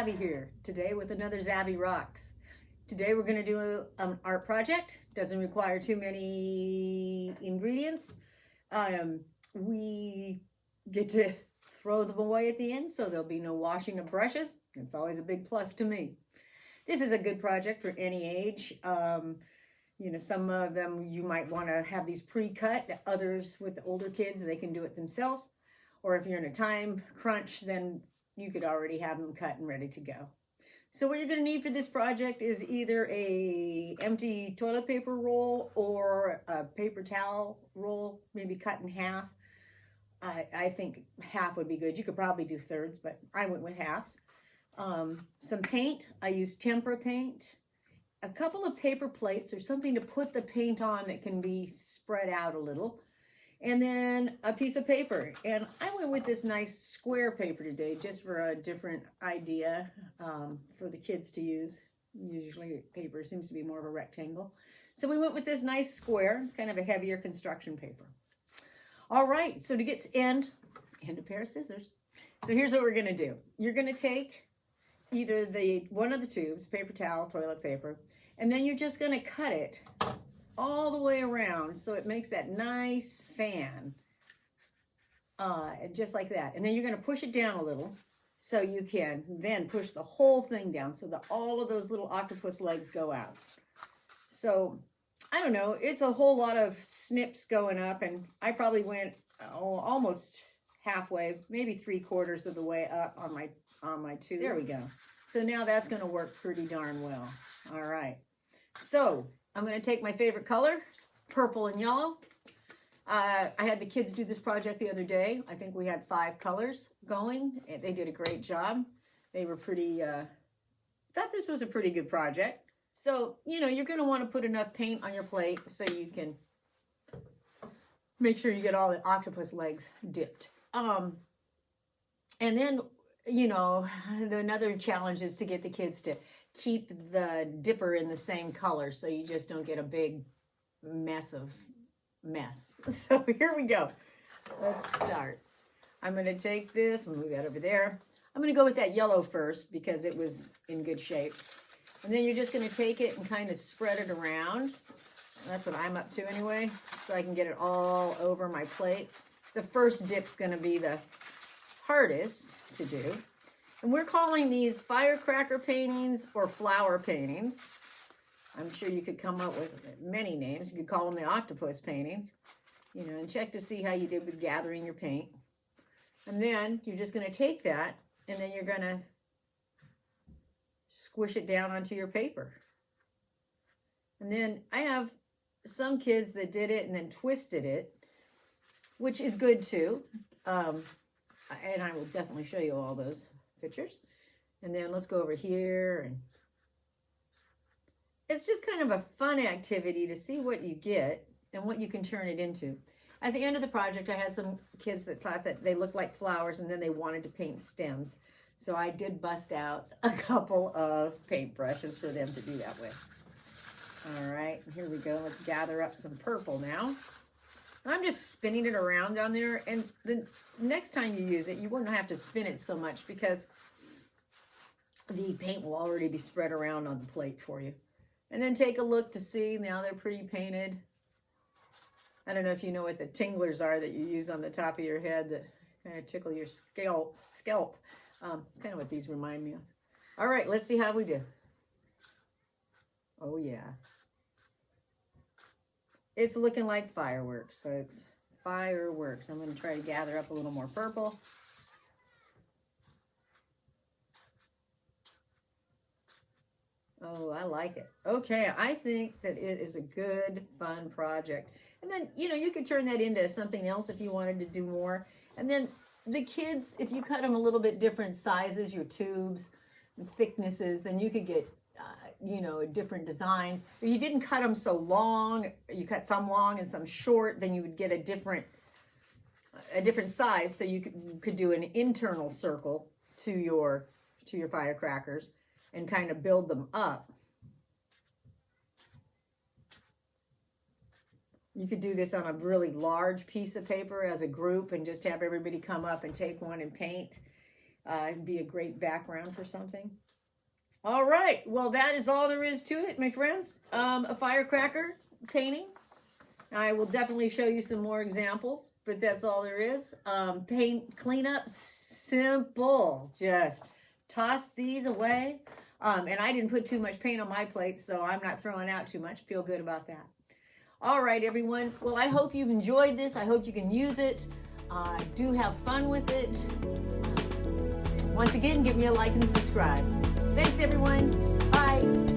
ZabE here today with another ZabE Rocks. Today we're going to do an art project. Doesn't require too many ingredients. We get to throw them away at the end, so there'll be no washing of brushes. It's always a big plus to me. This is a good project for any age. Some of them you might want to have these pre-cut. Others with the older kids, they can do it themselves. Or if you're in a time crunch, then you could already have them cut and ready to go. So what you're going to need for this project is either a empty toilet paper roll or a paper towel roll, maybe cut in half. I think half would be good. You could probably do thirds, but I went with halves. Some paint. I used tempera paint. A couple of paper plates or something to put the paint on that can be spread out a little. And then a piece of paper. And I went with this nice square paper today just for a different idea for the kids to use. Usually paper seems to be more of a rectangle. So we went with this nice square. It's kind of a heavier construction paper. All right, so to get to end a pair of scissors. So here's what we're gonna do. You're gonna take either one of the tubes, paper towel, toilet paper, and then you're just gonna cut it all the way around so it makes that nice fan, just like that. And then you're going to push it down a little so you can then push the whole thing down so that all of those little octopus legs go out. So I don't know, it's a whole lot of snips going up, and I probably went almost halfway, maybe 3/4 of the way up on my tube. There we go. So now that's going to work pretty darn well. All right, so I'm going to take my favorite colors, purple and yellow. I had the kids do this project the other day. I think we had 5 colors going. And they did a great job. They were pretty, thought this was a pretty good project. So, you're going to want to put enough paint on your plate so you can make sure you get all the octopus legs dipped. And then, another challenge is to get the kids to keep the dipper in the same color so you just don't get a big mess. So here we go. Let's start. I'm going to take this and move that over there. I'm going to go with that yellow first because it was in good shape. And then you're just going to take it and kind of spread it around. That's what I'm up to anyway, so I can get it all over my plate. The first dip's going to be the hardest to do. And we're calling these firecracker paintings or flower paintings. I'm sure you could come up with many names. You could call them the octopus paintings, and check to see how you did with gathering your paint. And then you're just going to take that and then you're going to squish it down onto your paper. And then I have some kids that did it and then twisted it, which is good too. And I will definitely show you all those pictures. And then let's go over here, and it's just kind of a fun activity to see what you get and what you can turn it into. At the end of the project, I had some kids that thought that they looked like flowers and then they wanted to paint stems. So I did bust out a couple of paint brushes for them to do that with. All right, here we go. Let's gather up some purple now. And I'm just spinning it around down there, and the next time you use it, you won't have to spin it so much because the paint will already be spread around on the plate for you. And then take a look to see, now they're pretty painted. I don't know if you know what the tinglers are that you use on the top of your head that kind of tickle your scalp. It's kind of what these remind me of. All right, let's see how we do. Oh yeah. It's looking like fireworks, folks. Fireworks. I'm going to try to gather up a little more purple. Oh, I like it. Okay, I think that it is a good, fun project. And then, you could turn that into something else if you wanted to do more. And then the kids, if you cut them a little bit different sizes, your tubes, and thicknesses, then you could get different designs. If you didn't cut them so long, you cut some long and some short, then you would get a different size. So you could do an internal circle to your firecrackers and kind of build them up. You could do this on a really large piece of paper as a group and just have everybody come up and take one and paint. be a great background for something. All right, well, that is all there is to it, my friends. A firecracker painting. I will definitely show you some more examples, but that's all there is. Paint cleanup, simple. Just toss these away. And I didn't put too much paint on my plate, so I'm not throwing out too much. Feel good about that. All right, everyone. Well, I hope you've enjoyed this. I hope you can use it. Do have fun with it. Once again, give me a like and subscribe. Thanks, everyone. Bye.